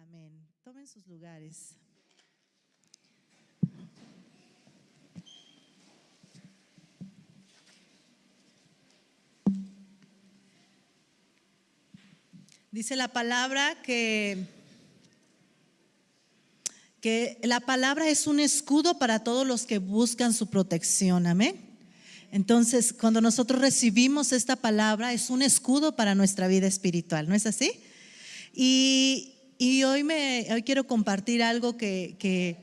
Amén. Tomen sus lugares. Dice la palabra que la palabra es un escudo para todos los que buscan su protección. Amén. Entonces, cuando nosotros recibimos esta palabra, es un escudo para nuestra vida espiritual, ¿no es así? Y hoy quiero compartir algo que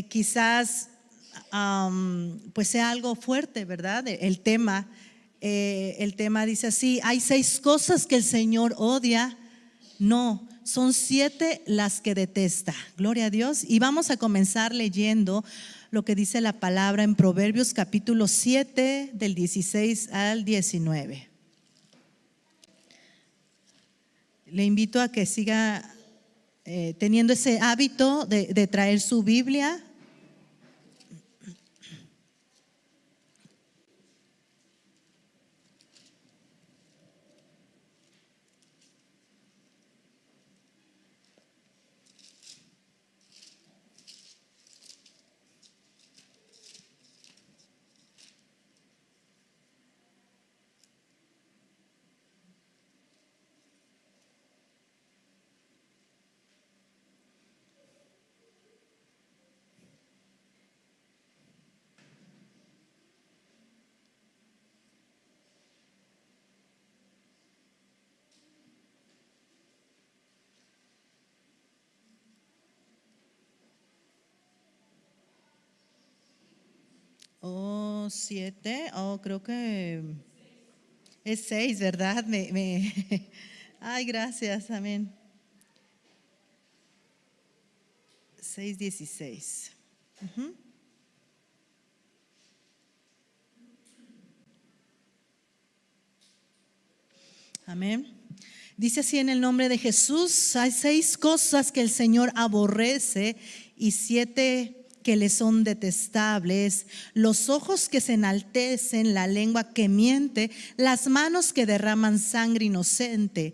quizás pues sea algo fuerte, ¿verdad? El tema dice así: hay 6 cosas que el Señor odia. No, son 7 las que detesta. Gloria a Dios. Y vamos a comenzar leyendo lo que dice la palabra en Proverbios capítulo 7 del 16 al 19. Le invito a que siga teniendo ese hábito de traer su Biblia. Oh, 7. Oh, creo que es 6, ¿verdad? Ay, gracias, amén. 6:16. Amén. Dice así en el nombre de Jesús: hay 6 cosas que el Señor aborrece y 7 que le son detestables: los ojos que se enaltecen, la lengua que miente, las manos que derraman sangre inocente,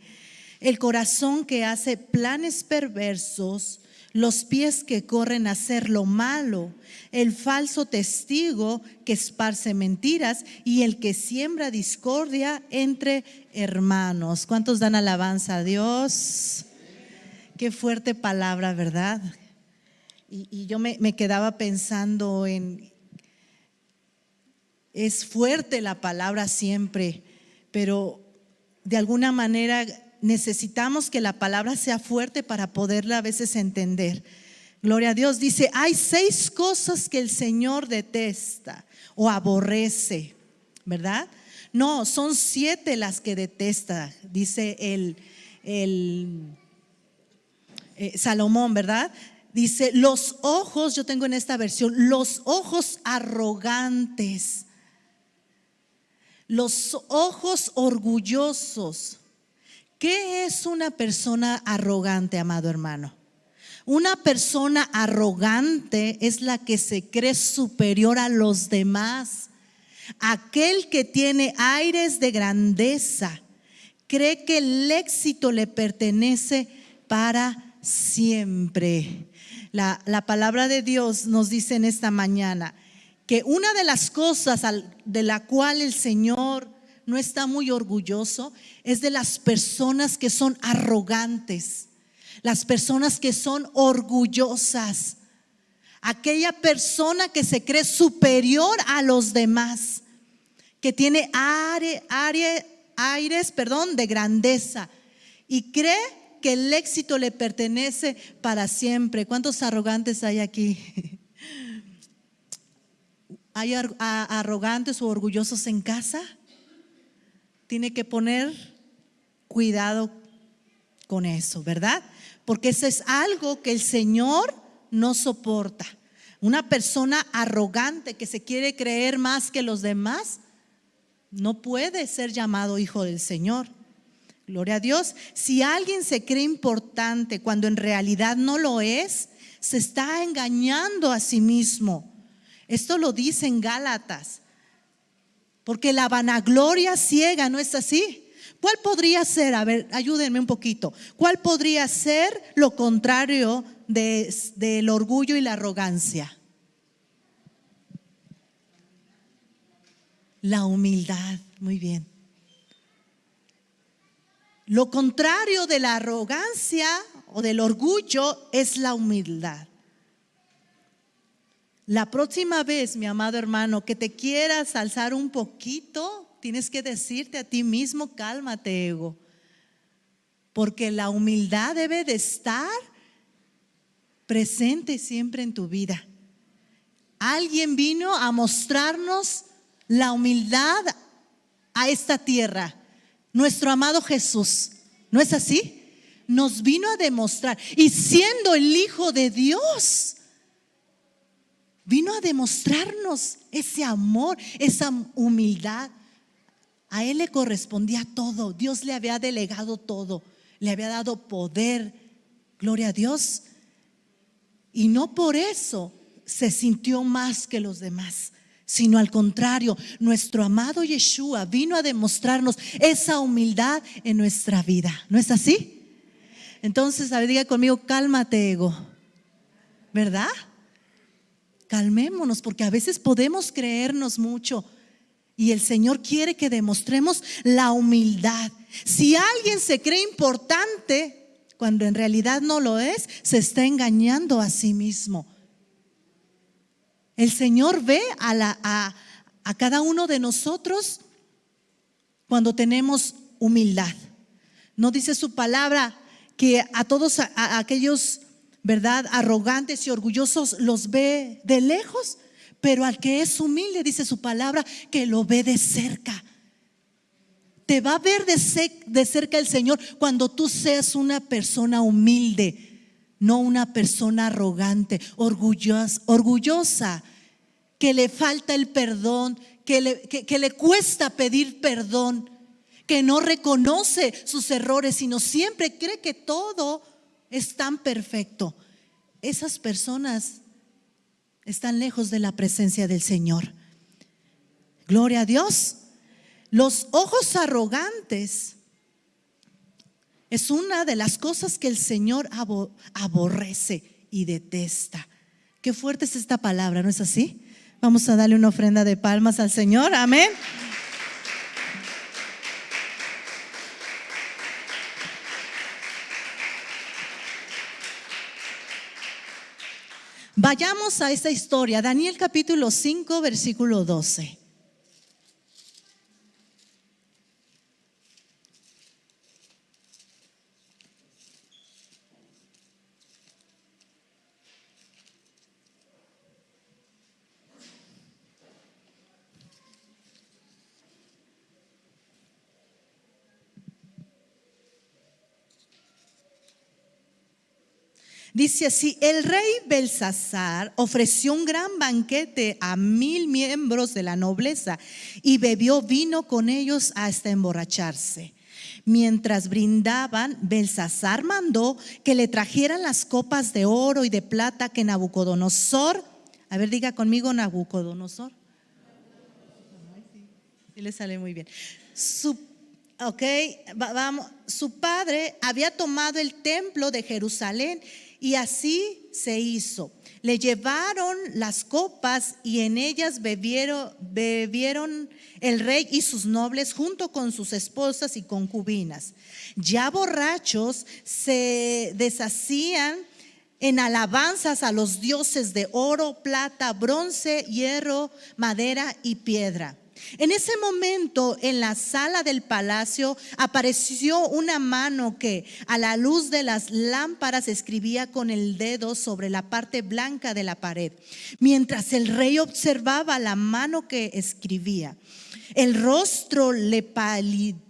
el corazón que hace planes perversos, los pies que corren a hacer lo malo, el falso testigo que esparce mentiras y el que siembra discordia entre hermanos. ¿Cuántos dan alabanza a Dios? Qué fuerte palabra, ¿verdad? Y yo me quedaba pensando es fuerte la palabra siempre, pero de alguna manera necesitamos que la palabra sea fuerte para poderla a veces entender. Gloria a Dios. Dice: hay 6 cosas que el Señor detesta o aborrece, ¿verdad? No, son 7 las que detesta, dice Salomón, ¿verdad? Dice: los ojos, yo tengo en esta versión, los ojos arrogantes, los ojos orgullosos. ¿Qué es una persona arrogante, amado hermano? Una persona arrogante es la que se cree superior a los demás, aquel que tiene aires de grandeza, cree que el éxito le pertenece para siempre. La palabra de Dios nos dice en esta mañana que una de las cosas de la cual el Señor no está muy orgulloso es de las personas que son arrogantes, las personas que son orgullosas, aquella persona que se cree superior a los demás, que tiene aires de grandeza y cree que el éxito le pertenece para siempre. ¿Cuántos arrogantes hay aquí? ¿Hay arrogantes o orgullosos en casa? Tiene que poner cuidado con eso, ¿verdad? Porque eso es algo que el Señor no soporta. Una persona arrogante que se quiere creer más que los demás no puede ser llamado hijo del Señor. Gloria a Dios. Si alguien se cree importante cuando en realidad no lo es, se está engañando a sí mismo. Esto lo dice en Gálatas. Porque la vanagloria ciega, ¿no es así? ¿Cuál podría ser? A ver, ayúdenme un poquito. ¿Cuál podría ser lo contrario del orgullo y la arrogancia? La humildad. Muy bien. Lo contrario de la arrogancia o del orgullo es la humildad. La próxima vez, mi amado hermano, que te quieras alzar un poquito, tienes que decirte a ti mismo: cálmate, ego. Porque la humildad debe de estar presente siempre en tu vida. Alguien vino a mostrarnos la humildad a esta tierra. Nuestro amado Jesús. ¿No es así? Nos vino a demostrar. Y siendo el Hijo de Dios, vino a demostrarnos ese amor, esa humildad. A Él le correspondía todo. Dios le había delegado todo. Le había dado poder. Gloria a Dios. Y no por eso se sintió más que los demás, sino al contrario, nuestro amado Yeshua vino a demostrarnos esa humildad en nuestra vida. ¿No es así? Entonces, a ver, diga conmigo: cálmate, ego. ¿Verdad? Calmémonos, porque a veces podemos creernos mucho y el Señor quiere que demostremos la humildad. Si alguien se cree importante cuando en realidad no lo es, se está engañando a sí mismo. El Señor ve a cada uno de nosotros cuando tenemos humildad. ¿No dice su palabra que a todos a aquellos, verdad, arrogantes y orgullosos los ve de lejos? Pero al que es humilde, dice su palabra, que lo ve de cerca. Te va a ver de cerca el Señor cuando tú seas una persona humilde. No una persona arrogante, orgullosa, que le falta el perdón, que le cuesta pedir perdón, que no reconoce sus errores, sino siempre cree que todo es tan perfecto. Esas personas están lejos de la presencia del Señor. Gloria a Dios. Los ojos arrogantes es una de las cosas que el Señor aborrece y detesta. Qué fuerte es esta palabra, ¿no es así? Vamos a darle una ofrenda de palmas al Señor. Amén. Vayamos a esta historia, Daniel capítulo 5, versículo 12. Dice así: el rey Belsasar ofreció un gran banquete a 1000 miembros de la nobleza y bebió vino con ellos hasta emborracharse. Mientras brindaban, Belsasar mandó que le trajeran las copas de oro y de plata que Nabucodonosor, a ver, diga conmigo, Nabucodonosor. Sí le sale muy bien. Su padre había tomado el templo de Jerusalén. Y así se hizo. Le llevaron las copas y en ellas bebieron el rey y sus nobles junto con sus esposas y concubinas. Ya borrachos, se deshacían en alabanzas a los dioses de oro, plata, bronce, hierro, madera y piedra. En ese momento, en la sala del palacio, apareció una mano que a la luz de las lámparas escribía con el dedo sobre la parte blanca de la pared. Mientras el rey observaba la mano que escribía, el rostro le palideció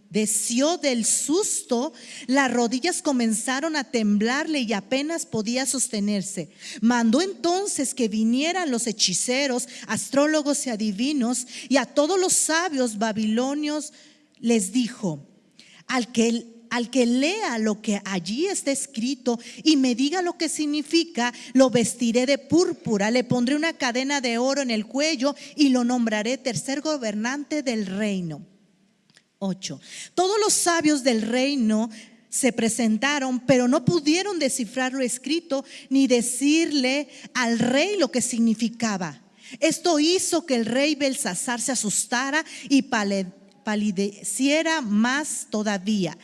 del susto, las rodillas comenzaron a temblarle y apenas podía sostenerse. Mandó entonces que vinieran los hechiceros, astrólogos y adivinos, y a todos los sabios babilonios les dijo: al que lea lo que allí está escrito y me diga lo que significa, lo vestiré de púrpura, le pondré una cadena de oro en el cuello y lo nombraré tercer gobernante del reino. 8. Todos los sabios del reino se presentaron, pero no pudieron descifrar lo escrito ni decirle al rey lo que significaba. Esto hizo que el rey Belsasar se asustara y palideciera más todavía.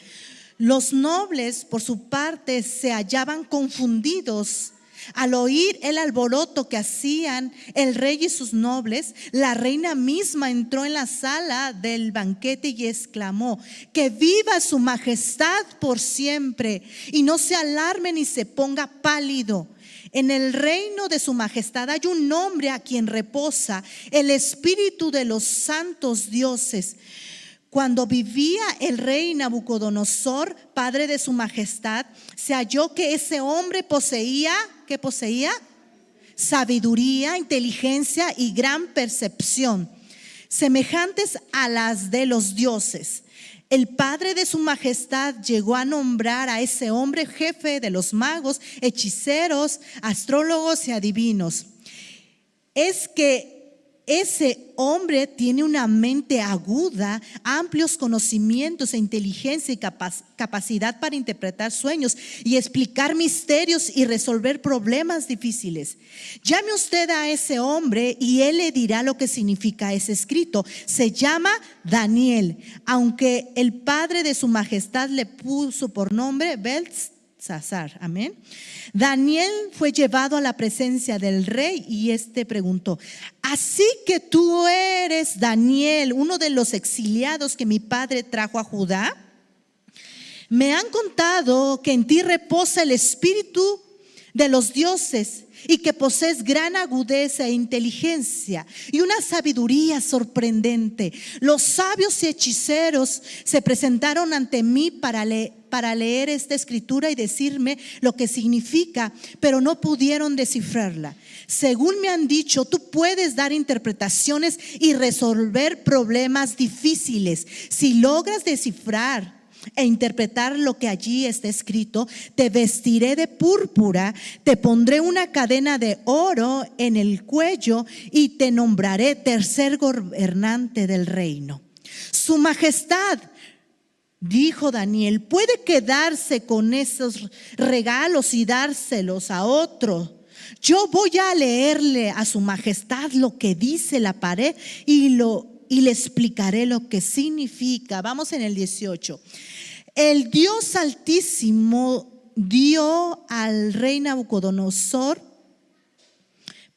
Los nobles, por su parte, se hallaban confundidos. Al oír el alboroto que hacían el rey y sus nobles, la reina misma entró en la sala del banquete y exclamó: que viva su majestad por siempre, y no se alarme ni se ponga pálido. En el reino de su majestad hay un hombre a quien reposa el espíritu de los santos dioses. Cuando vivía el rey Nabucodonosor, padre de su majestad, se halló que ese hombre poseía, ¿qué poseía? Sabiduría, inteligencia y gran percepción, semejantes a las de los dioses. El padre de su majestad llegó a nombrar a ese hombre jefe de los magos, hechiceros, astrólogos y adivinos. Es que ese hombre tiene una mente aguda, amplios conocimientos e inteligencia y capacidad para interpretar sueños y explicar misterios y resolver problemas difíciles. Llame usted a ese hombre y él le dirá lo que significa ese escrito. Se llama Daniel, aunque el padre de su majestad le puso por nombre Belsasar. Amén. Daniel fue llevado a la presencia del rey y este preguntó: así que tú eres Daniel, uno de los exiliados que mi padre trajo a Judá. Me han contado que en ti reposa el espíritu de los dioses y que posees gran agudeza e inteligencia y una sabiduría sorprendente. Los sabios y hechiceros se presentaron ante mí para leer esta escritura y decirme lo que significa, pero no pudieron descifrarla. Según me han dicho, tú puedes dar interpretaciones y resolver problemas difíciles. Si logras descifrar e interpretar lo que allí está escrito, te vestiré de púrpura, te pondré una cadena de oro en el cuello y te nombraré tercer gobernante del reino. Su majestad, dijo Daniel, puede quedarse con esos regalos y dárselos a otro. Yo voy a leerle a su majestad lo que dice la pared y le explicaré lo que significa. Vamos en el 18. El Dios Altísimo dio al rey Nabucodonosor,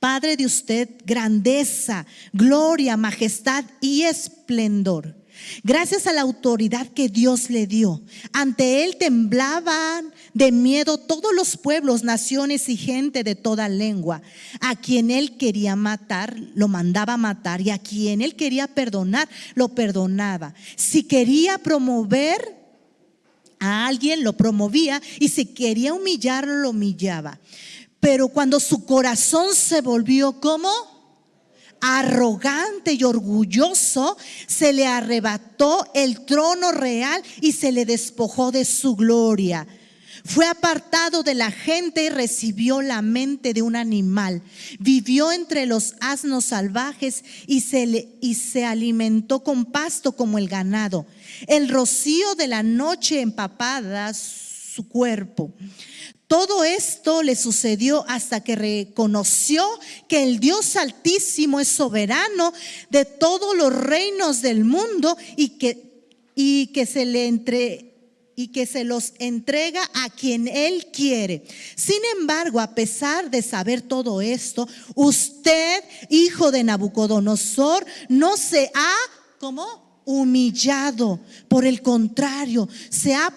padre de usted, grandeza, gloria, majestad y esplendor. Gracias a la autoridad que Dios le dio, ante él temblaban de miedo todos los pueblos, naciones y gente de toda lengua. A quien él quería matar, lo mandaba matar, y a quien él quería perdonar, lo perdonaba. Si quería promover a alguien, lo promovía, y si quería humillarlo, lo humillaba. Pero cuando su corazón se volvió como arrogante y orgulloso, se le arrebató el trono real y se le despojó de su gloria. Fue apartado de la gente y recibió la mente de un animal. Vivió entre los asnos salvajes y se alimentó con pasto como el ganado. El rocío de la noche empapaba su cuerpo. Todo esto le sucedió hasta que reconoció que el Dios Altísimo es soberano de todos los reinos del mundo y que se los entrega a quien Él quiere. Sin embargo, a pesar de saber todo esto, usted, hijo de Nabucodonosor, no se ha humillado. Por el contrario, se ha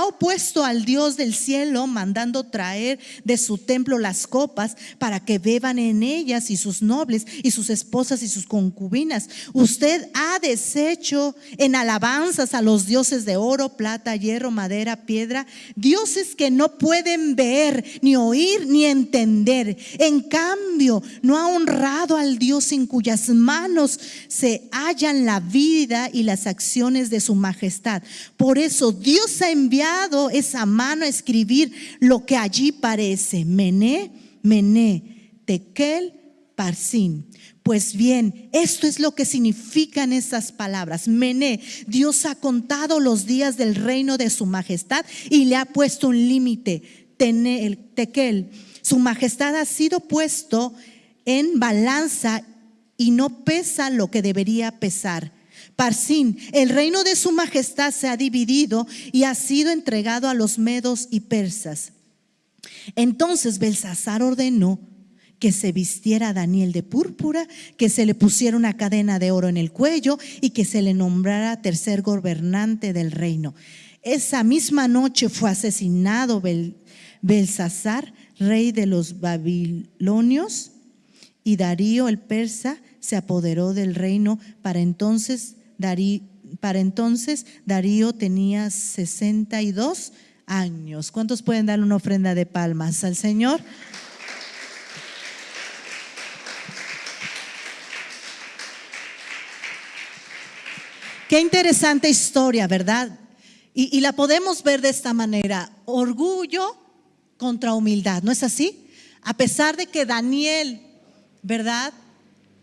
opuesto al Dios del cielo, mandando traer de su templo las copas para que beban en ellas, y sus nobles y sus esposas y sus concubinas. Usted ha deshecho en alabanzas a los dioses de oro, plata, hierro, madera, piedra, dioses que no pueden ver, ni oír, ni entender. En cambio, no ha honrado al Dios en cuyas manos se hallan la vida y las acciones de su majestad. Por eso Dios ha enviado esa mano a escribir lo que allí parece: Mené, Mené, Tekel, Parsin. Pues bien, esto es lo que significan estas palabras. Mené, Dios ha contado los días del reino de su majestad y le ha puesto un límite. Tekel, su majestad ha sido puesto en balanza y no pesa lo que debería pesar. Parsin, el reino de su majestad se ha dividido y ha sido entregado a los medos y persas. Entonces Belsasar ordenó que se vistiera a Daniel de púrpura, que se le pusiera una cadena de oro en el cuello y que se le nombrara tercer gobernante del reino. Esa misma noche fue asesinado Belsasar, rey de los babilonios, y Darío el persa se apoderó del reino. Para entonces Darío tenía 62 años. ¿Cuántos pueden dar una ofrenda de palmas al Señor? Qué interesante historia, ¿verdad? Y la podemos ver de esta manera: orgullo contra humildad, ¿no es así? A pesar de que Daniel, ¿verdad?,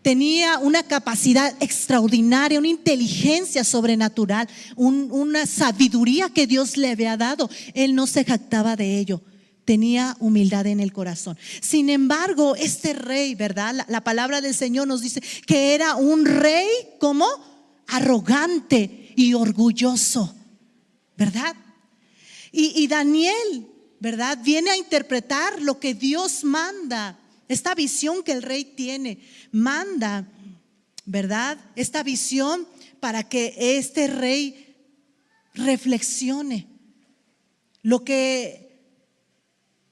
tenía una capacidad extraordinaria, una inteligencia sobrenatural, una sabiduría que Dios le había dado, él no se jactaba de ello. Tenía humildad en el corazón. Sin embargo, este rey, ¿verdad?, la palabra del Señor nos dice que era un rey como arrogante y orgulloso, ¿verdad? Y Daniel, ¿verdad?, viene a interpretar lo que Dios manda. Esta visión que el rey tiene, manda, ¿verdad?, esta visión para que este rey reflexione lo que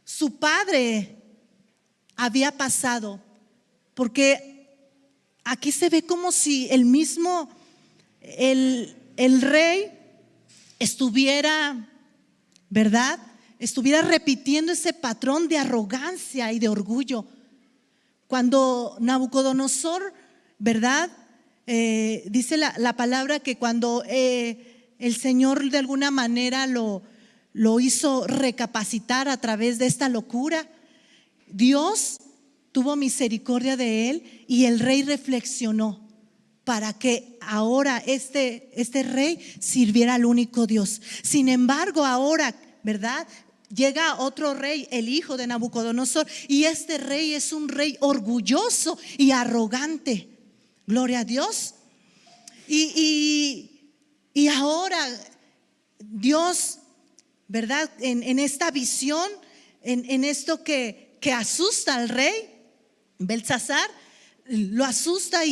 su padre había pasado. Porque aquí se ve como si el mismo el rey estuviera, ¿verdad?, estuviera repitiendo ese patrón de arrogancia y de orgullo. Cuando Nabucodonosor, ¿verdad?, dice la palabra que cuando el Señor de alguna manera lo hizo recapacitar a través de esta locura, Dios tuvo misericordia de él y el rey reflexionó para que ahora este rey sirviera al único Dios. Sin embargo, ahora, ¿verdad?, llega otro rey, el hijo de Nabucodonosor, y este rey es un rey orgulloso y arrogante. Gloria a Dios. Y ahora Dios, ¿verdad?, en esta visión, en esto que asusta al rey Belsasar, lo asusta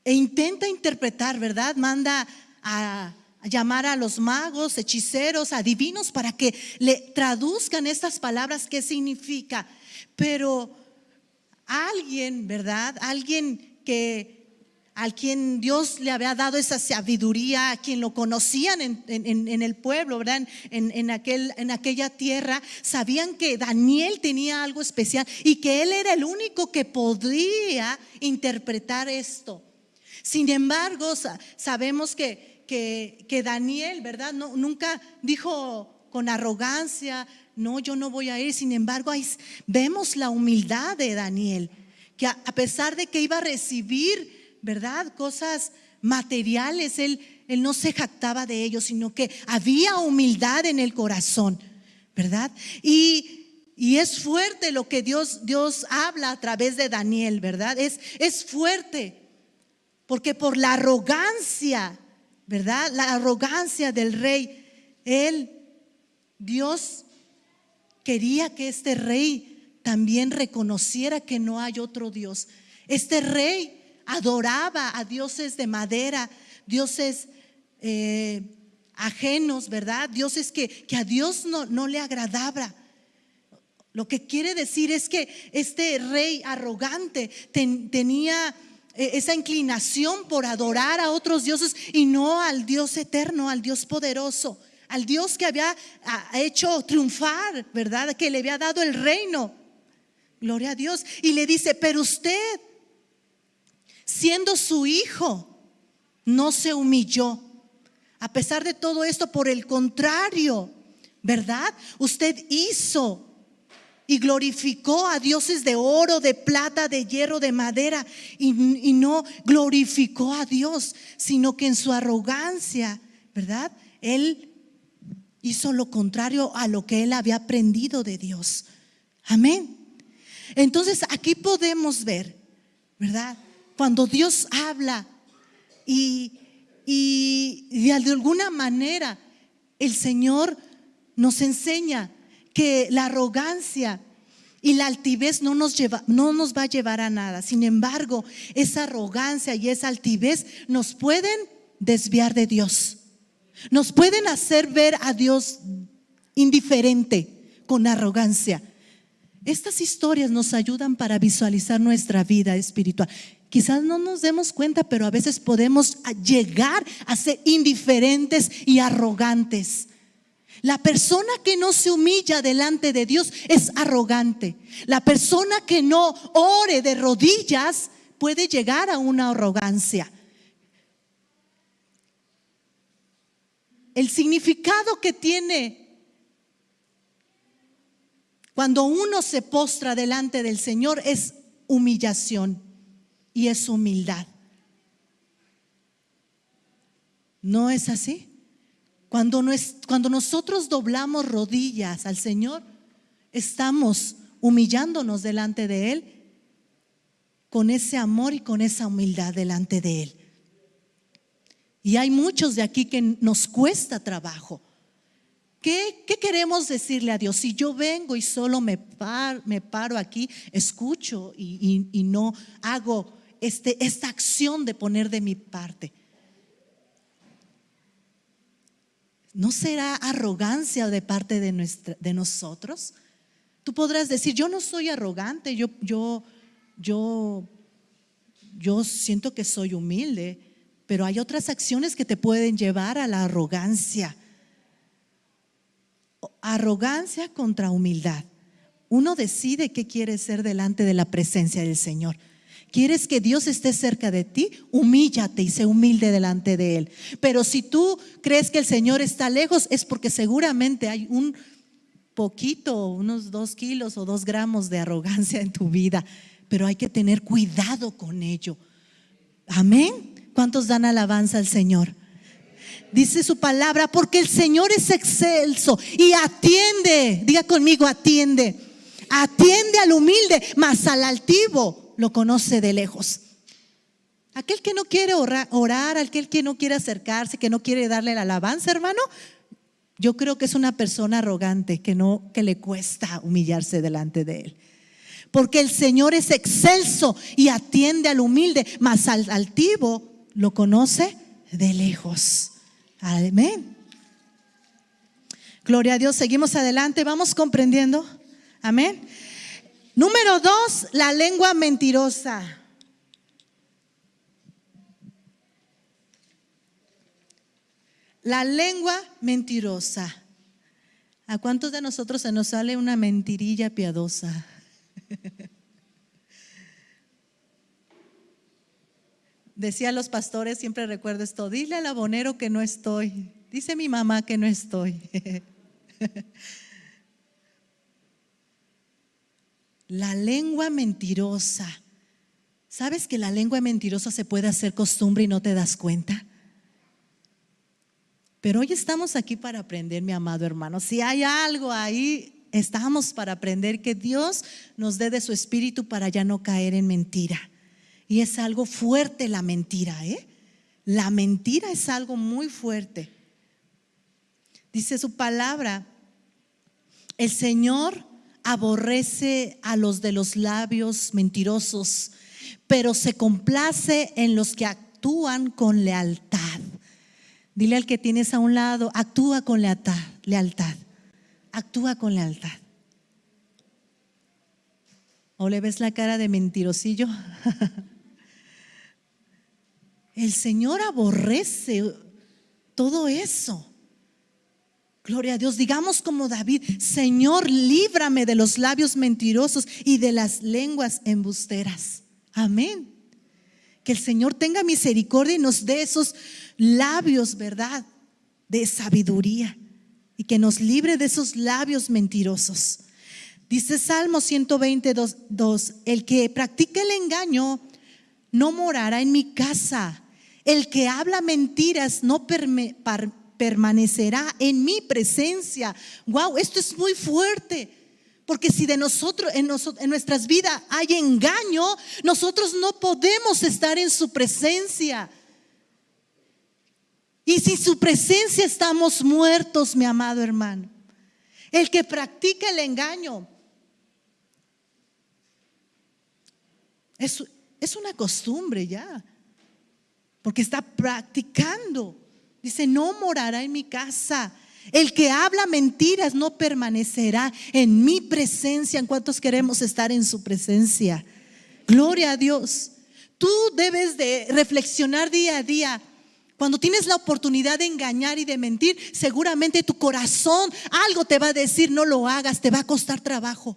e intenta interpretar, ¿verdad? Manda a llamar a los magos, hechiceros, adivinos para que le traduzcan estas palabras, qué significa. Pero alguien, ¿verdad?, alguien al quien Dios le había dado esa sabiduría, a quien lo conocían en el pueblo, ¿verdad?, en aquella tierra, sabían que Daniel tenía algo especial y que él era el único que podría interpretar esto. Sin embargo, sabemos que Daniel, ¿verdad?, nunca dijo con arrogancia: no, yo no voy a ir. Sin embargo, ahí vemos la humildad de Daniel, que a pesar de que iba a recibir, ¿verdad?, cosas materiales, él no se jactaba de ello, sino que había humildad en el corazón, ¿verdad? Y es fuerte lo que Dios habla a través de Daniel, ¿verdad? Es fuerte, porque por la arrogancia, ¿verdad?, la arrogancia del rey, Dios quería que este rey también reconociera que no hay otro Dios. Este rey adoraba a dioses de madera, dioses ajenos, ¿verdad?, dioses que a Dios no le agradaba. Lo que quiere decir es que este rey arrogante tenía esa inclinación por adorar a otros dioses y no al Dios eterno, al Dios poderoso, al Dios que había hecho triunfar, ¿verdad?, que le había dado el reino. Gloria a Dios. Y le dice: pero usted, siendo su hijo, no se humilló. A pesar de todo esto, por el contrario, ¿verdad?, usted hizo y glorificó a dioses de oro, de plata, de hierro, de madera, y no glorificó a Dios, sino que en su arrogancia, ¿verdad? Él hizo lo contrario a lo que él había aprendido de Dios. Amén. Entonces aquí podemos ver, ¿verdad? Cuando Dios habla y de alguna manera el Señor nos enseña que la arrogancia y la altivez no nos va a llevar a nada. Sin embargo, esa arrogancia y esa altivez nos pueden desviar de Dios. Nos pueden hacer ver a Dios indiferente con arrogancia. Estas historias nos ayudan para visualizar nuestra vida espiritual. Quizás no nos demos cuenta, pero a veces podemos llegar a ser indiferentes y arrogantes. La persona que no se humilla delante de Dios es arrogante. La persona que no ore de rodillas puede llegar a una arrogancia. El significado que tiene cuando uno se postra delante del Señor es humillación y es humildad. ¿No es así? Cuando nosotros doblamos rodillas al Señor, estamos humillándonos delante de Él con ese amor y con esa humildad delante de Él. Y hay muchos de aquí que nos cuesta trabajo. ¿Qué queremos decirle a Dios? Si yo vengo y solo me paro aquí, escucho y no hago esta acción de poner de mi parte, ¿no será arrogancia de parte de nosotros? Tú podrás decir, yo no soy arrogante, yo siento que soy humilde, pero hay otras acciones que te pueden llevar a la arrogancia. Arrogancia contra humildad. Uno decide qué quiere ser delante de la presencia del Señor. ¿Quieres que Dios esté cerca de ti? Humíllate y sé humilde delante de Él. Pero si tú crees que el Señor está lejos, es porque seguramente hay un poquito, unos 2 kilos o 2 gramos de arrogancia en tu vida. Pero hay que tener cuidado con ello. Amén. ¿Cuántos dan alabanza al Señor? Dice su palabra, porque el Señor es excelso y atiende, diga conmigo, atiende al humilde, mas al altivo lo conoce de lejos. Aquel que no quiere orar, aquel que no quiere acercarse, que no quiere darle la alabanza, hermano, yo creo que es una persona arrogante, que le cuesta humillarse delante de Él. Porque el Señor es excelso y atiende al humilde, mas al altivo lo conoce de lejos. Amén. Gloria a Dios. Seguimos adelante, vamos comprendiendo. Amén. Número 2, la lengua mentirosa. La lengua mentirosa. ¿A cuántos de nosotros se nos sale una mentirilla piadosa? Decía a los pastores, siempre recuerdo esto: dile al abonero que no estoy. Dice mi mamá que no estoy. La lengua mentirosa. ¿Sabes que la lengua mentirosa se puede hacer costumbre y no te das cuenta? Pero hoy estamos aquí para aprender, mi amado hermano. Si hay algo ahí, estamos para aprender, que Dios nos dé de su espíritu para ya no caer en mentira. Y es algo fuerte la mentira, La mentira es algo muy fuerte. Dice su palabra, el Señor aborrece a los de los labios mentirosos, pero se complace en los que actúan con lealtad. Dile al que tienes a un lado, actúa con lealtad. Actúa con lealtad. ¿O le ves la cara de mentirosillo? El Señor aborrece todo eso. Gloria a Dios. Digamos como David: Señor, líbrame de los labios mentirosos y de las lenguas embusteras. Amén. Que el Señor tenga misericordia y nos dé esos labios, ¿verdad?, de sabiduría, y que nos libre de esos labios mentirosos. Dice Salmo 122, el que practica el engaño no morará en mi casa. El que habla mentiras no permanecerá en mi presencia. Wow, esto es muy fuerte. Porque si de nosotros, en nuestras vidas hay engaño, nosotros no podemos estar en su presencia. Y sin su presencia estamos muertos, mi amado hermano. El que practica el engaño es una costumbre ya, porque está practicando. Dice, no morará en mi casa. El que habla mentiras no permanecerá en mi presencia. ¿En cuántos queremos estar en su presencia? Gloria a Dios. Tú debes de reflexionar día a día. Cuando tienes la oportunidad de engañar y de mentir, seguramente tu corazón algo te va a decir, no lo hagas, te va a costar trabajo.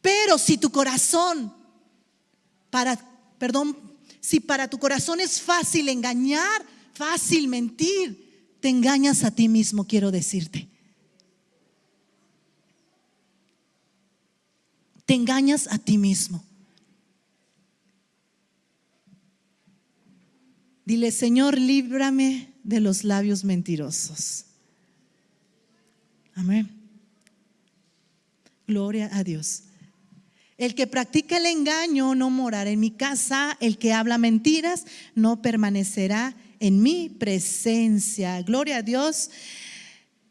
Pero si tu corazón, si para tu corazón es fácil engañar, fácil mentir, te engañas a ti mismo, quiero decirte. Te engañas a ti mismo. Dile, Señor, líbrame de los labios mentirosos. Amén. Gloria a Dios. El que practica el engaño no morará en mi casa. El que habla mentiras no permanecerá en mi presencia. Gloria a Dios.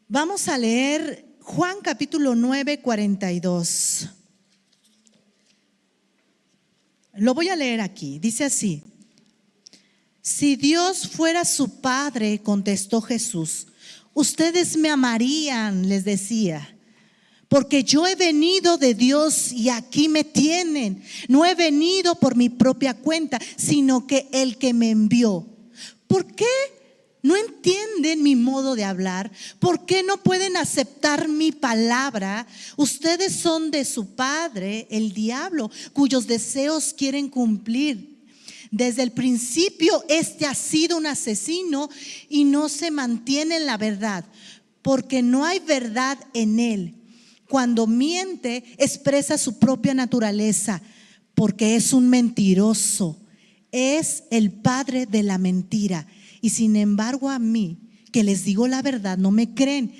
Vamos a leer Juan capítulo 9, 42. Lo voy a leer aquí. Dice así: si Dios fuera su Padre, contestó Jesús, ustedes me amarían, les decía, porque yo he venido de Dios y aquí me tienen. No he venido por mi propia cuenta, sino que el que me envió. ¿Por qué no entienden mi modo de hablar? ¿Por qué no pueden aceptar mi palabra? Ustedes son de su padre, el diablo, cuyos deseos quieren cumplir. Desde el principio este ha sido un asesino y no se mantiene en la verdad, porque no hay verdad en él. Cuando miente, expresa su propia naturaleza, porque es un mentiroso. Es el padre de la mentira. Y sin embargo, a mí, que les digo la verdad, no me creen.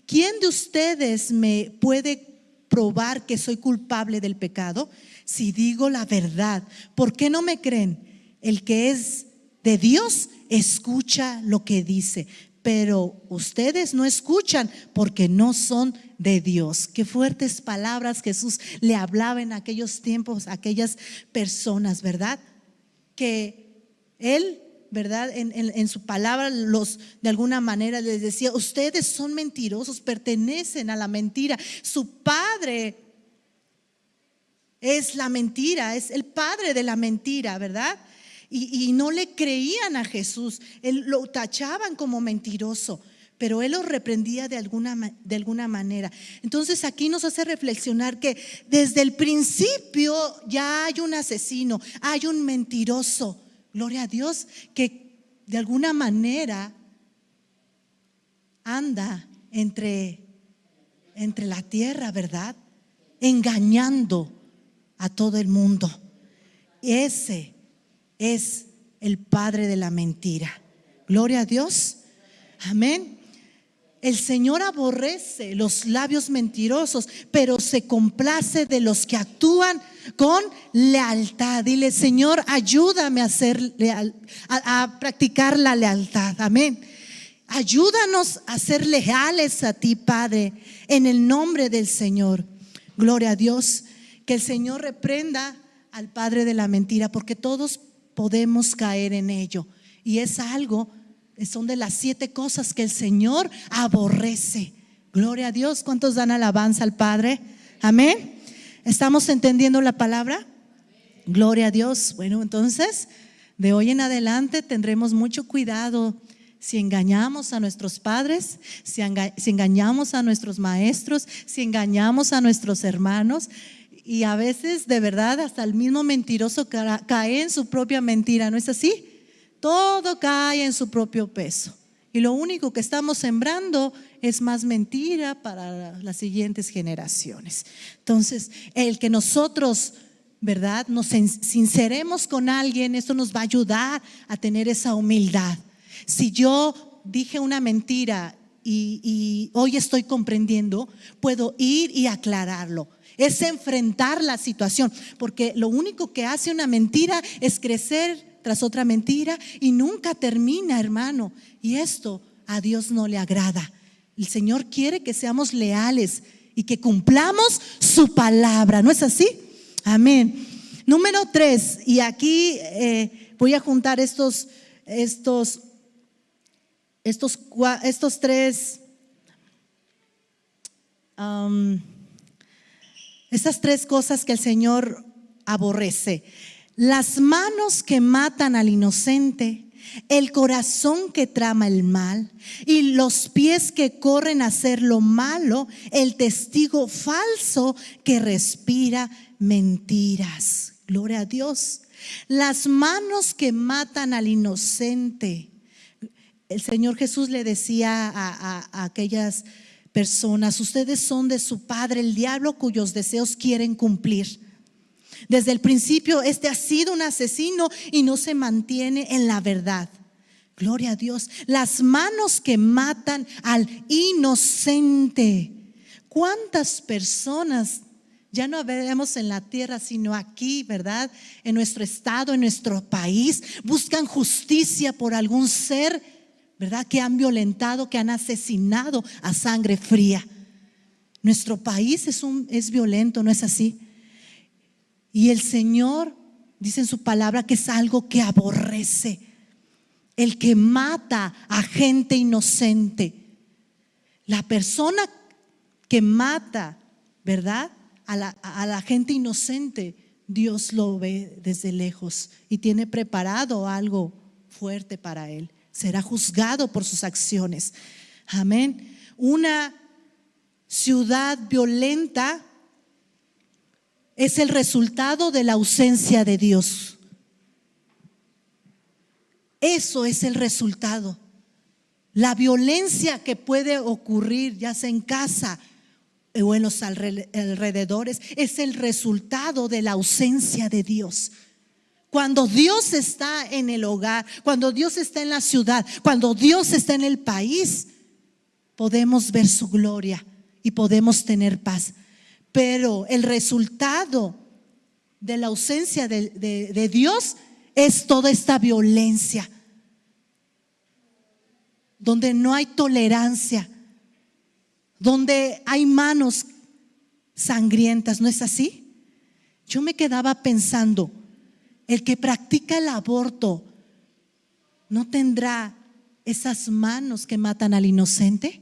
¿Quién de ustedes me puede probar que soy culpable del pecado? Si digo la verdad, ¿por qué no me creen? El que es de Dios escucha lo que dice, pero ustedes no escuchan porque no son de Dios. Qué fuertes palabras Jesús le hablaba en aquellos tiempos a aquellas personas, ¿verdad? Que Él, ¿verdad? En su palabra de alguna manera les decía, ustedes son mentirosos, pertenecen a la mentira. Su padre es la mentira, es el padre de la mentira, ¿verdad? Y no le creían a Jesús, lo tachaban como mentiroso, pero Él lo reprendía de alguna manera. Entonces aquí nos hace reflexionar que desde el principio ya hay un asesino, hay un mentiroso. Gloria a Dios, que de alguna manera anda entre la tierra, ¿verdad? Engañando a todo el mundo. Ese es el padre de la mentira. Gloria a Dios. Amén. El Señor aborrece los labios mentirosos, pero se complace de los que actúan con lealtad. Dile, Señor, ayúdame a practicar la lealtad. Amén. Ayúdanos a ser leales a ti, Padre, en el nombre del Señor. Gloria a Dios. Que el Señor reprenda al padre de la mentira, porque todos podemos caer en ello. Y es algo, son de las 7 cosas que el Señor aborrece. Gloria a Dios. ¿Cuántos dan alabanza al Padre? Amén. ¿Estamos entendiendo la palabra? Gloria a Dios. Bueno, entonces, de hoy en adelante tendremos mucho cuidado si engañamos a nuestros padres, si engañamos a nuestros maestros, si engañamos a nuestros hermanos. Y a veces, de verdad, hasta el mismo mentiroso cae en su propia mentira, ¿no es así? Todo cae en su propio peso. Y lo único que estamos sembrando es más mentira para las siguientes generaciones. Entonces, el que nosotros, ¿verdad?, nos sinceremos con alguien, esto nos va a ayudar a tener esa humildad. Si yo dije una mentira y hoy estoy comprendiendo, puedo ir y aclararlo. Es enfrentar la situación, porque lo único que hace una mentira es crecer tras otra mentira y nunca termina, hermano. Y esto a Dios no le agrada. El Señor quiere que seamos leales y que cumplamos su palabra, ¿no es así? Amén. Número 3, y aquí voy a juntar estas tres cosas que el Señor aborrece: las manos que matan al inocente, el corazón que trama el mal y los pies que corren a hacer lo malo, el testigo falso que respira mentiras. Gloria a Dios. Las manos que matan al inocente. El Señor Jesús le decía a aquellas personas: ustedes son de su padre el diablo, cuyos deseos quieren cumplir. Desde el principio ha sido un asesino y no se mantiene en la verdad. Gloria a Dios. Las manos que matan al inocente. ¿Cuántas personas ya no vemos en la tierra sino aquí, verdad? En nuestro estado, en nuestro país, buscan justicia por algún ser, ¿verdad?, que han violentado, que han asesinado a sangre fría. Nuestro país es violento, ¿no es así? Y el Señor dice en su palabra que es algo que aborrece, el que mata a gente inocente. La persona que mata, ¿verdad?, a la gente inocente, Dios lo ve desde lejos y tiene preparado algo fuerte para él. Será juzgado por sus acciones. Amén. Una ciudad violenta es el resultado de la ausencia de Dios. Eso es el resultado. La violencia que puede ocurrir, ya sea en casa o en los alrededores, es el resultado de la ausencia de Dios. Cuando Dios está en el hogar, cuando Dios está en la ciudad, cuando Dios está en el país, podemos ver su gloria y podemos tener paz. Pero el resultado de la ausencia de Dios es toda esta violencia, donde no hay tolerancia, donde hay manos sangrientas, ¿no es así? Yo me quedaba pensando, el que practica el aborto ¿no tendrá esas manos que matan al inocente?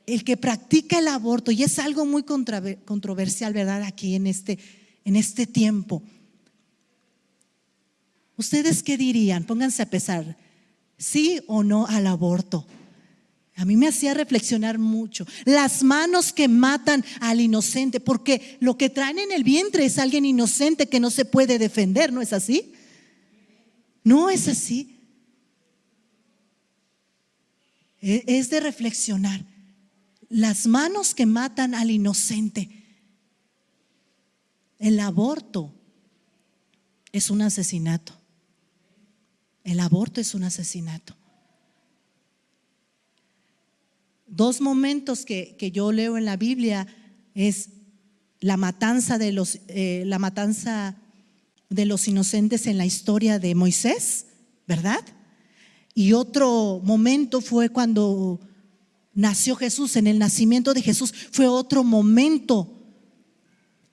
El que practica el aborto, y es algo muy controversial, ¿verdad?, aquí en este tiempo. ¿Ustedes qué dirían? Pónganse a pensar, ¿sí o no al aborto? A mí me hacía reflexionar mucho. Las manos que matan al inocente, porque lo que traen en el vientre es alguien inocente que no se puede defender, ¿no es así? No es así. Es de reflexionar. Las manos que matan al inocente. El aborto es un asesinato. El aborto es un asesinato. Dos momentos que yo leo en la Biblia es la matanza de los inocentes en la historia de Moisés, ¿verdad? Y otro momento fue cuando nació Jesús. En el nacimiento de Jesús fue otro momento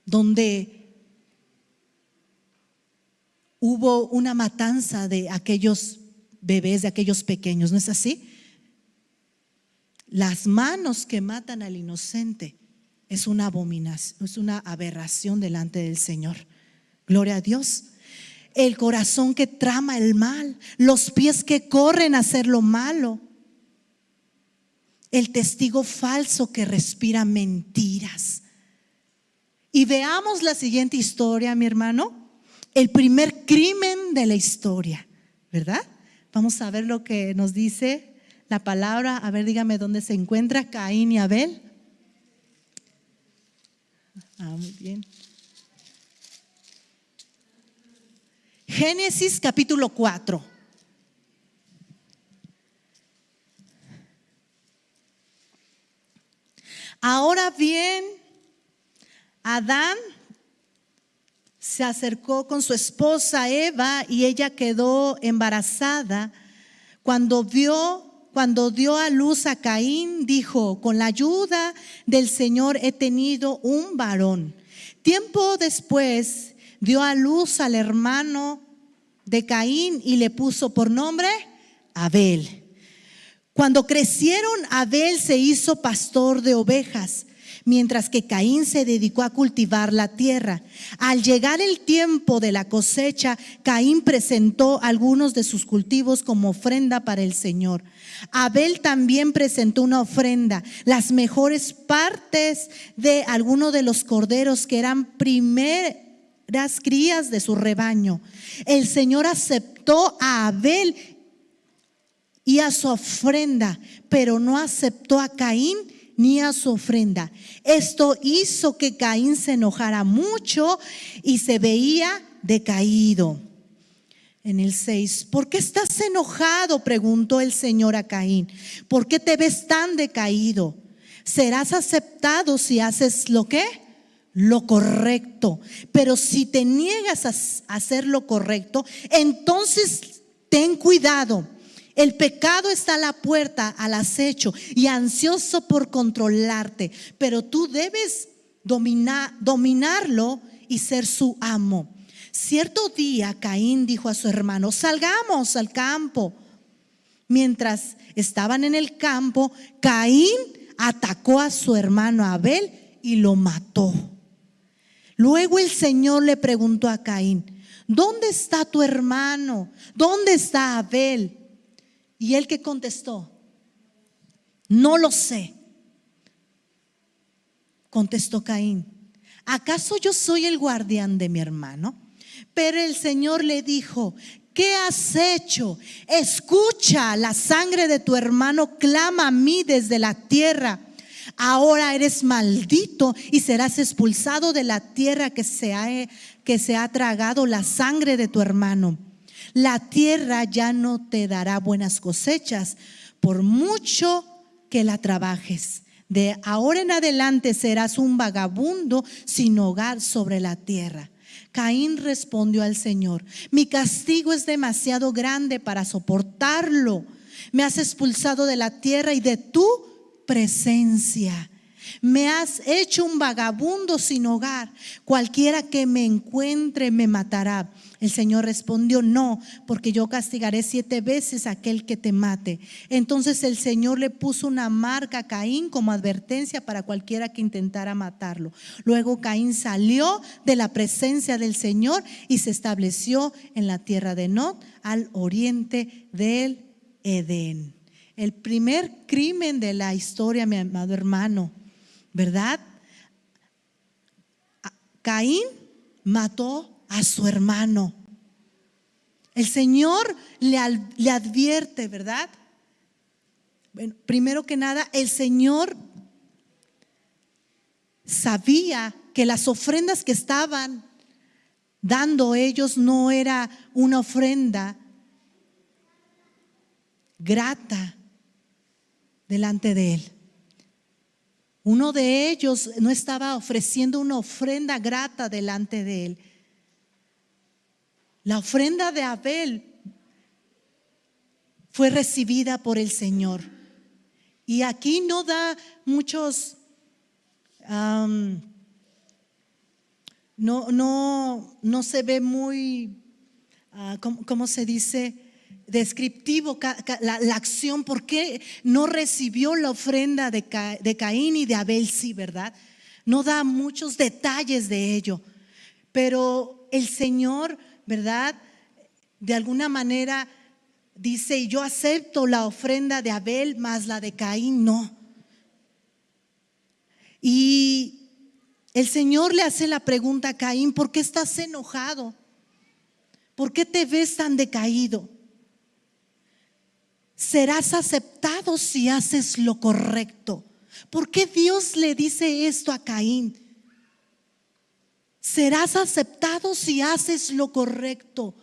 donde hubo una matanza de aquellos bebés, de aquellos pequeños, ¿no es así? Las manos que matan al inocente es una abominación, es una aberración delante del Señor. Gloria a Dios. El corazón que trama el mal, los pies que corren a hacer lo malo, el testigo falso que respira mentiras. Y veamos la siguiente historia, mi hermano. El primer crimen de la historia, ¿verdad? Vamos a ver lo que nos dice la palabra. A ver, dígame dónde se encuentra Caín y Abel. Muy bien. Génesis capítulo 4. Ahora bien, Adán se acercó con su esposa Eva y ella quedó embarazada. Cuando dio a luz a Caín, dijo: con la ayuda del Señor he tenido un varón. Tiempo después dio a luz al hermano de Caín y le puso por nombre Abel. Cuando crecieron, Abel se hizo pastor de ovejas, mientras que Caín se dedicó a cultivar la tierra. Al llegar el tiempo de la cosecha, Caín presentó algunos de sus cultivos como ofrenda para el Señor. Abel también presentó una ofrenda, las mejores partes de algunos de los corderos que eran primeras crías de su rebaño. El Señor aceptó a Abel y a su ofrenda, pero no aceptó a Caín ni a su ofrenda. Esto hizo que Caín se enojara mucho y se veía decaído. En el 6, ¿por qué estás enojado?, preguntó el Señor a Caín. ¿Por qué te ves tan decaído? Serás aceptado si haces ¿lo qué? Lo correcto. Pero si te niegas a hacer lo correcto, entonces ten cuidado. El pecado está a la puerta, al acecho y ansioso por controlarte, pero tú debes dominarlo y ser su amo. Cierto día Caín dijo a su hermano: salgamos al campo. Mientras estaban en el campo, Caín atacó a su hermano Abel y lo mató. Luego el Señor le preguntó a Caín: ¿dónde está tu hermano? ¿Dónde está Abel? Y él que contestó: no lo sé. Contestó Caín: ¿acaso yo soy el guardián de mi hermano? Pero el Señor le dijo: ¿qué has hecho? Escucha, la sangre de tu hermano clama a mí desde la tierra. Ahora eres maldito y serás expulsado de la tierra que se ha tragado la sangre de tu hermano. La tierra ya no te dará buenas cosechas, por mucho que la trabajes. De ahora en adelante serás un vagabundo sin hogar sobre la tierra. Caín respondió al Señor: mi castigo es demasiado grande para soportarlo. Me has expulsado de la tierra y de tu presencia. Me has hecho un vagabundo sin hogar. Cualquiera que me encuentre me matará. El Señor respondió: no, porque yo castigaré 7 veces a aquel que te mate. Entonces el Señor le puso una marca a Caín como advertencia para cualquiera que intentara matarlo. Luego Caín salió de la presencia del Señor y se estableció en la tierra de Nod, al oriente del Edén. El primer crimen de la historia, mi amado hermano, ¿verdad? Caín mató a su hermano. El Señor le advierte, ¿verdad? Bueno, primero que nada, el Señor sabía que las ofrendas que estaban dando ellos no era una ofrenda grata delante de Él. Uno de ellos no estaba ofreciendo una ofrenda grata delante de Él. La ofrenda de Abel fue recibida por el Señor. Y aquí no da muchos, no se ve muy, ¿cómo se dice? Descriptivo la acción. ¿Por qué no recibió la ofrenda de Caín y de Abel? Sí, ¿verdad? No da muchos detalles de ello, pero el Señor, ¿verdad?, de alguna manera dice: yo acepto la ofrenda de Abel, mas la de Caín no. Y el Señor le hace la pregunta a Caín: ¿por qué estás enojado? ¿Por qué te ves tan decaído? serás aceptado si haces lo correcto. ¿Por qué Dios le dice esto a Caín? Serás aceptado si haces lo correcto.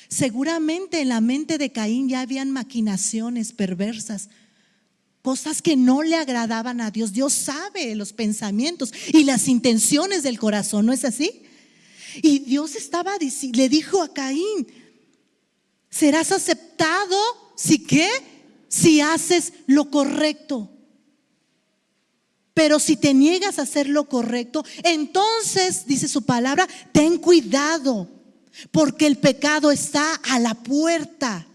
Seguramente en la mente de Caín ya habían maquinaciones perversas, cosas que no le agradaban a Dios. Dios sabe los pensamientos y las intenciones del corazón, ¿no es así? Y Dios le dijo a Caín: serás aceptado si haces lo correcto. Pero si te niegas a hacer lo correcto, entonces, dice su palabra, ten cuidado, porque el pecado está a la puerta,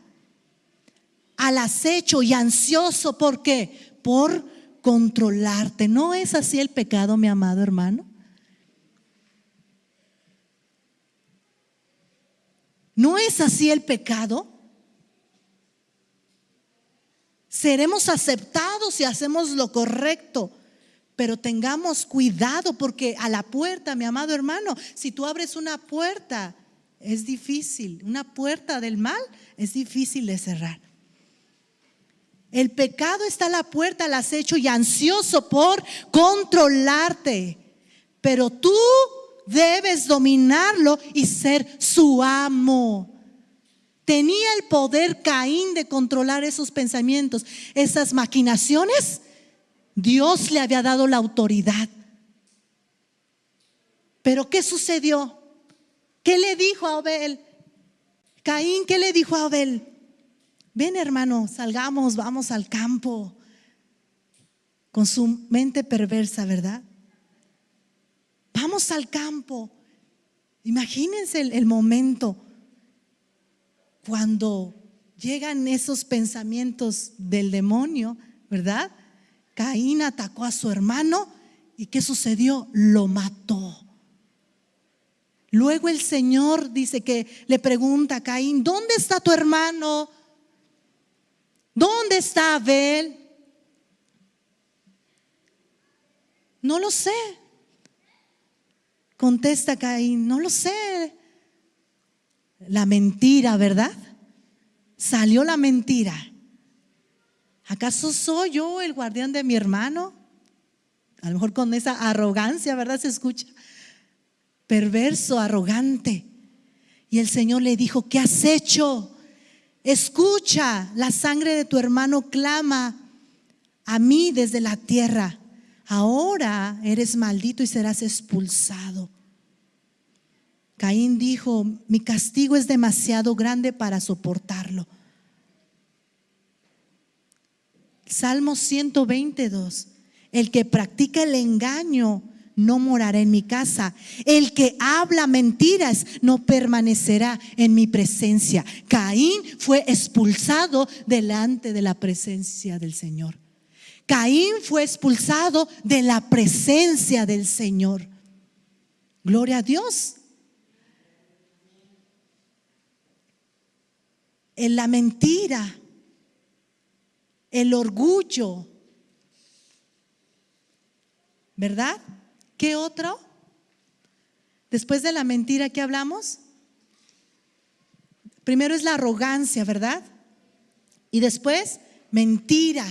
al acecho y ansioso. ¿Por qué? Por controlarte. ¿No es así el pecado, mi amado hermano? ¿No es así el pecado? Seremos aceptados si hacemos lo correcto, pero tengamos cuidado, porque a la puerta, mi amado hermano, si tú abres una puerta, es difícil. Una puerta del mal es difícil de cerrar. El pecado está a la puerta, al acecho y ansioso por controlarte, pero tú debes dominarlo y ser su amo. Tenía el poder Caín de controlar esos pensamientos, esas maquinaciones. Dios le había dado la autoridad. Pero ¿qué sucedió? ¿Qué le dijo a Abel? Caín, ¿qué le dijo a Abel? Ven, hermano, salgamos, vamos al campo. Con su mente perversa, ¿verdad? Vamos al campo. Imagínense el momento cuando llegan esos pensamientos del demonio, ¿verdad? Caín atacó a su hermano y ¿qué sucedió? Lo mató. Luego el Señor dice que le pregunta a Caín: ¿dónde está tu hermano? ¿Dónde está Abel? No lo sé. Contesta Caín: no lo sé. La mentira, ¿verdad? Salió la mentira. ¿Acaso soy yo el guardián de mi hermano? A lo mejor con esa arrogancia, ¿verdad? Se escucha perverso, arrogante. Y el Señor le dijo: ¿qué has hecho? Escucha, la sangre de tu hermano clama a mí desde la tierra. Ahora eres maldito y serás expulsado. Caín dijo: mi castigo es demasiado grande para soportarlo. Salmo 122: el que practica el engaño no morará en mi casa. El que habla mentiras no permanecerá en mi presencia. Caín fue expulsado delante de la presencia del Señor. Caín fue expulsado de la presencia del Señor. Gloria a Dios. En la mentira, el orgullo, ¿verdad? ¿Qué otro? Después de la mentira, ¿qué hablamos? Primero es la arrogancia, ¿verdad? Y después, mentira.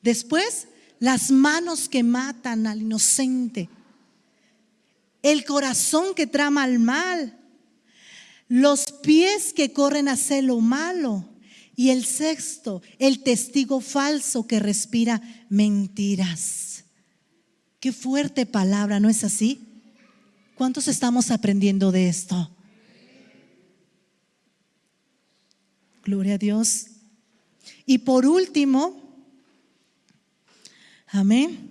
Después, las manos que matan al inocente. El corazón que trama el mal. Los pies que corren a hacer lo malo. Y el sexto, el testigo falso que respira mentiras. Qué fuerte palabra, ¿no es así? ¿Cuántos estamos aprendiendo de esto? Gloria a Dios. Y por último, amén,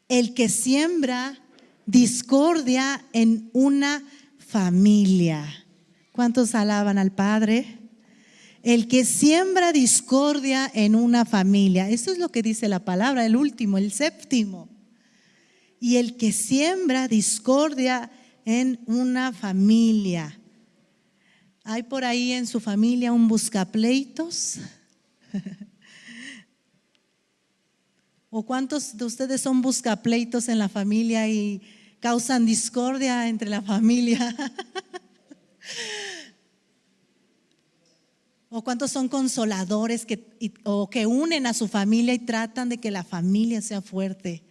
el que siembra discordia en una familia. ¿Cuántos alaban al Padre? El que siembra discordia en una familia. Eso es lo que dice la palabra, el último, el séptimo. Y el que siembra discordia en una familia. ¿Hay por ahí en su familia un buscapleitos? ¿O cuántos de ustedes son buscapleitos en la familia y causan discordia entre la familia? ¿O cuántos son consoladores o que unen a su familia y tratan de que la familia sea fuerte?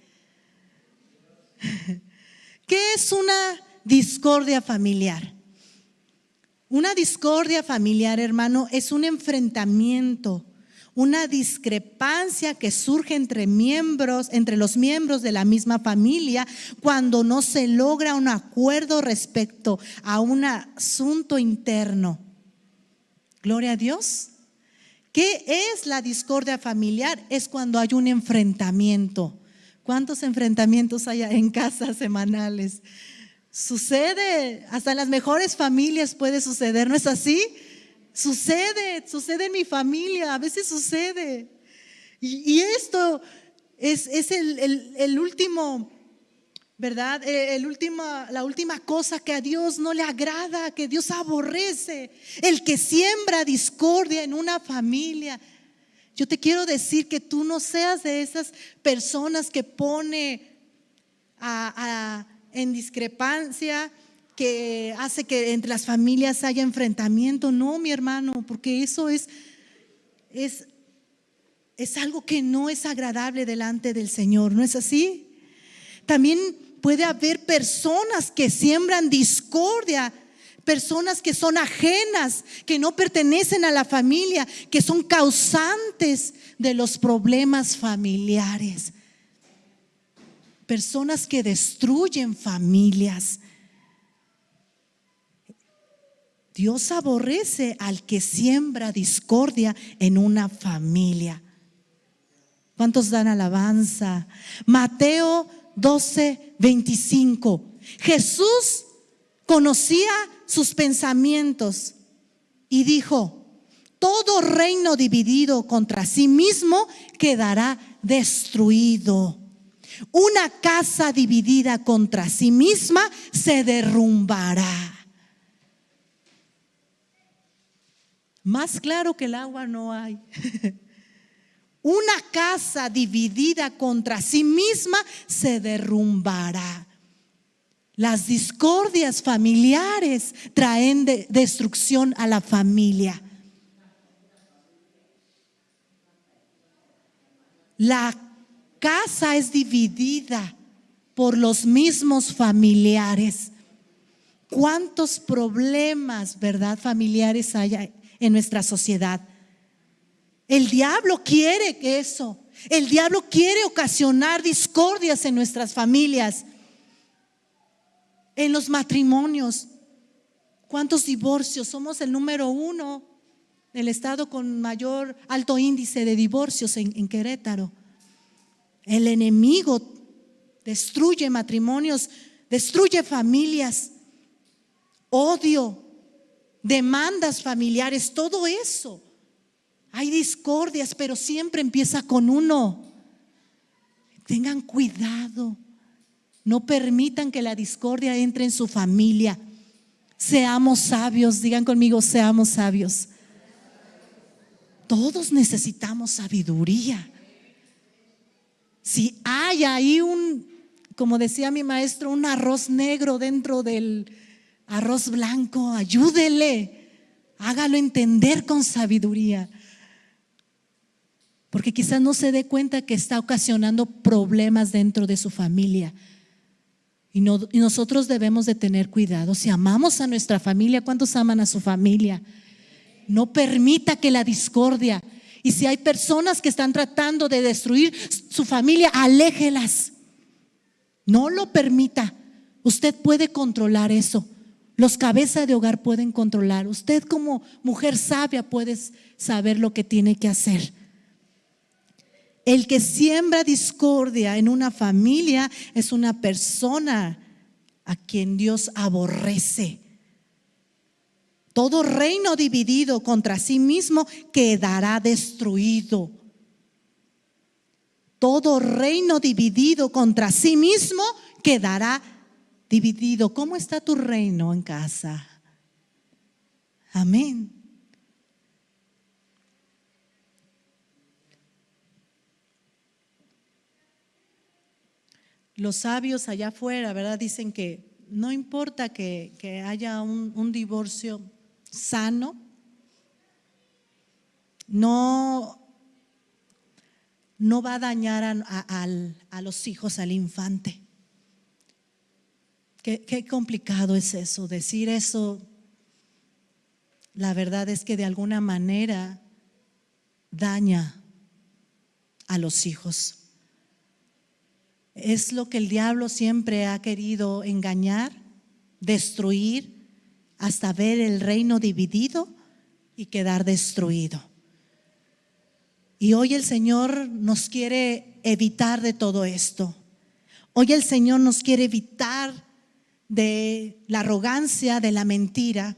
¿Qué es una discordia familiar? Una discordia familiar, hermano, es un enfrentamiento, una discrepancia que surge entre los miembros de la misma familia cuando no se logra un acuerdo respecto a un asunto interno. Gloria a Dios. ¿Qué es la discordia familiar? Es cuando hay un enfrentamiento. ¿Cuántos enfrentamientos hay en casa semanales? Sucede, hasta en las mejores familias puede suceder, ¿no es así? Sucede en mi familia, a veces sucede. Y esto es el último, ¿verdad? La última cosa que a Dios no le agrada, que Dios aborrece, el que siembra discordia en una familia. Yo te quiero decir que tú no seas de esas personas que pone en discrepancia, que hace que entre las familias haya enfrentamiento. No, mi hermano, porque eso es algo que no es agradable delante del Señor, ¿no es así? También puede haber personas que siembran discordia, personas que son ajenas, que no pertenecen a la familia, que son causantes de los problemas familiares. Personas que destruyen familias. Dios aborrece al que siembra discordia en una familia. ¿Cuántos dan alabanza? Mateo 12:25. Jesús conocía sus pensamientos y dijo: todo reino dividido contra sí mismo quedará destruido. Una casa dividida contra sí misma se derrumbará. Más claro que el agua no hay. Una casa dividida contra sí misma se derrumbará. Las discordias familiares traen destrucción a la familia. La casa es dividida por los mismos familiares. ¿Cuántos problemas, verdad, familiares hay en nuestra sociedad? El diablo quiere eso. El diablo quiere ocasionar discordias en nuestras familias, en los matrimonios. ¿Cuántos divorcios? Somos el número 1 del estado con mayor alto índice de divorcios en Querétaro. El enemigo destruye matrimonios, destruye familias, odio, demandas familiares, todo eso. Hay discordias, pero siempre empieza con uno. Tengan cuidado. No permitan que la discordia entre en su familia. Seamos sabios, digan conmigo, seamos sabios. Todos necesitamos sabiduría. Si hay ahí como decía mi maestro, un arroz negro dentro del arroz blanco, ayúdele, hágalo entender con sabiduría. Porque quizás no se dé cuenta que está ocasionando problemas dentro de su familia. Y nosotros debemos de tener cuidado. Si amamos a nuestra familia, ¿cuántos aman a su familia? No permita que la discordia. Y si hay personas que están tratando de destruir su familia, aléjelas. No lo permita. Usted puede controlar eso. Los cabezas de hogar pueden controlar. Usted como mujer sabia puede saber lo que tiene que hacer. El que siembra discordia en una familia es una persona a quien Dios aborrece. Todo reino dividido contra sí mismo quedará destruido. Todo reino dividido contra sí mismo quedará dividido. ¿Cómo está tu reino en casa? Amén. Los sabios allá afuera, ¿verdad? Dicen que no importa que haya un divorcio sano, no va a dañar a los hijos, al infante. Qué complicado es eso, decir eso. La verdad es que de alguna manera daña a los hijos. Es lo que el diablo siempre ha querido: engañar, destruir, hasta ver el reino dividido y quedar destruido. Y hoy el Señor nos quiere evitar de todo esto. Hoy el Señor nos quiere evitar de la arrogancia, de la mentira,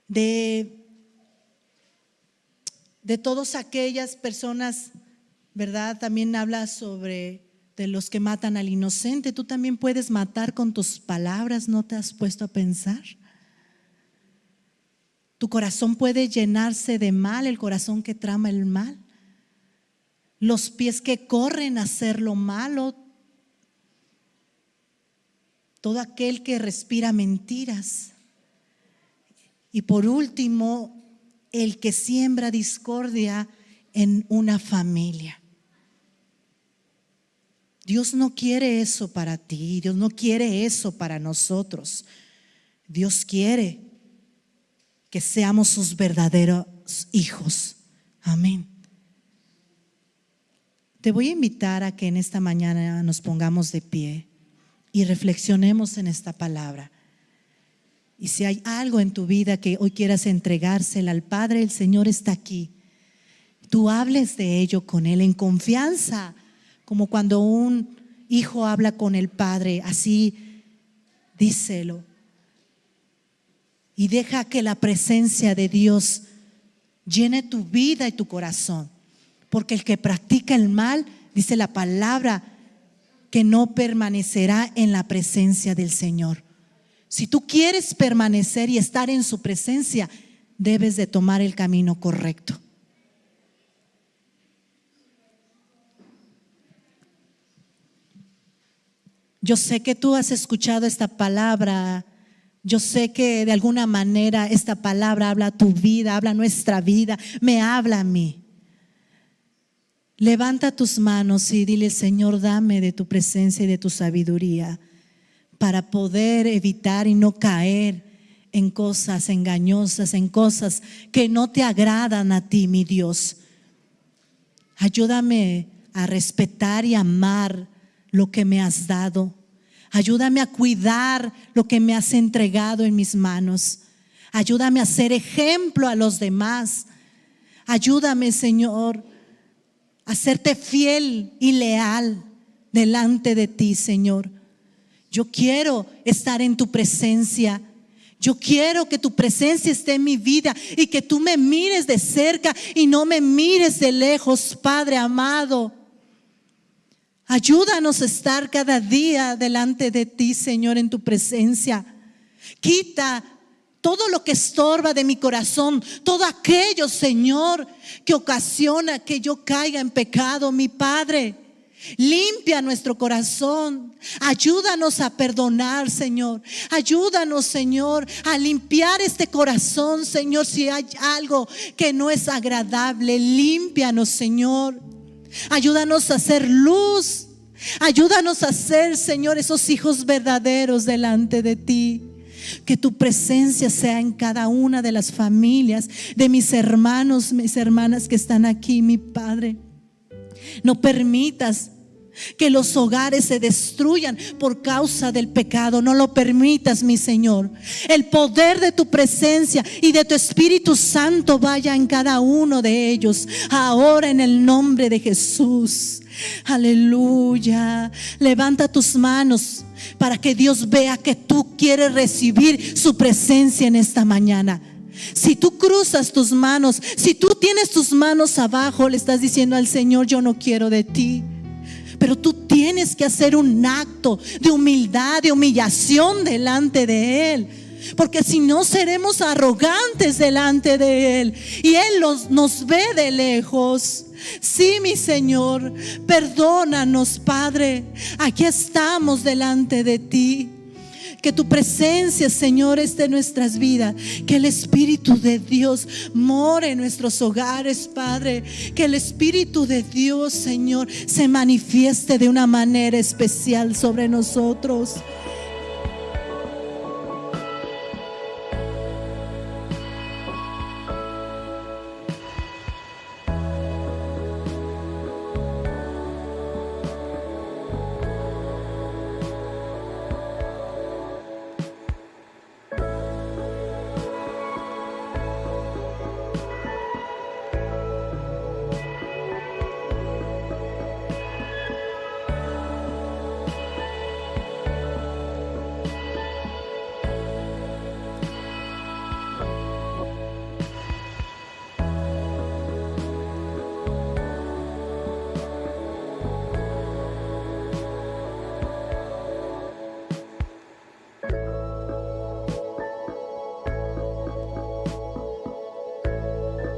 de todas aquellas personas, ¿verdad? También habla sobre de los que matan al inocente. Tú también puedes matar con tus palabras, ¿no te has puesto a pensar? Tu corazón puede llenarse de mal, el corazón que trama el mal, los pies que corren a hacer lo malo, todo aquel que respira mentiras. Y por último, el que siembra discordia en una familia. Dios no quiere eso para ti, Dios no quiere eso para nosotros. Dios quiere que seamos sus verdaderos hijos. Amén. Te voy a invitar a que en esta mañana nos pongamos de pie y reflexionemos en esta palabra. Y si hay algo en tu vida que hoy quieras entregársela al Padre, el Señor está aquí. Tú hables de ello con Él en confianza, como cuando un hijo habla con el Padre. Así díselo. Y deja que la presencia de Dios llene tu vida y tu corazón. Porque el que practica el mal, dice la palabra, que no permanecerá en la presencia del Señor. Si tú quieres permanecer y estar en su presencia, debes de tomar el camino correcto. Yo sé que tú has escuchado esta palabra. Yo sé que de alguna manera esta palabra habla a tu vida, habla a nuestra vida, me habla a mí. Levanta tus manos y dile: Señor, dame de tu presencia y de tu sabiduría para poder evitar y no caer en cosas engañosas, en cosas que no te agradan a ti, mi Dios. Ayúdame a respetar y amar lo que me has dado. Ayúdame a cuidar lo que me has entregado en mis manos. Ayúdame a ser ejemplo a los demás. Ayúdame, Señor, a serte fiel y leal delante de ti, Señor. Yo quiero estar en tu presencia. Yo quiero que tu presencia esté en mi vida y que tú me mires de cerca y no me mires de lejos, Padre amado. Ayúdanos a estar cada día delante de ti, Señor, en tu presencia. Quita todo lo que estorba de mi corazón, todo aquello, Señor, que ocasiona que yo caiga en pecado, mi Padre. Limpia nuestro corazón. Ayúdanos a perdonar, Señor. Ayúdanos, Señor, a limpiar este corazón, Señor. Si hay algo que no es agradable, límpianos, Señor. Ayúdanos a hacer luz. Ayúdanos a ser, Señor, esos hijos verdaderos delante de ti. Que tu presencia sea en cada una de las familias de mis hermanos, mis hermanas que están aquí, mi Padre. No permitas que los hogares se destruyan por causa del pecado. No lo permitas, mi Señor. El poder de tu presencia y de tu Espíritu Santo vaya en cada uno de ellos ahora, en el nombre de Jesús. Aleluya. Levanta tus manos para que Dios vea que tú quieres recibir su presencia en esta mañana. Si tú cruzas tus manos, si tú tienes tus manos abajo, le estás diciendo al Señor: yo no quiero de ti. Pero tú tienes que hacer un acto de humildad, de humillación delante de Él. Porque si no, seremos arrogantes delante de Él y Él nos ve de lejos. Sí, mi Señor, perdónanos, Padre. Aquí estamos delante de ti. Que tu presencia, Señor, esté en nuestras vidas. Que el Espíritu de Dios more en nuestros hogares, Padre. Que el Espíritu de Dios, Señor, se manifieste de una manera especial sobre nosotros.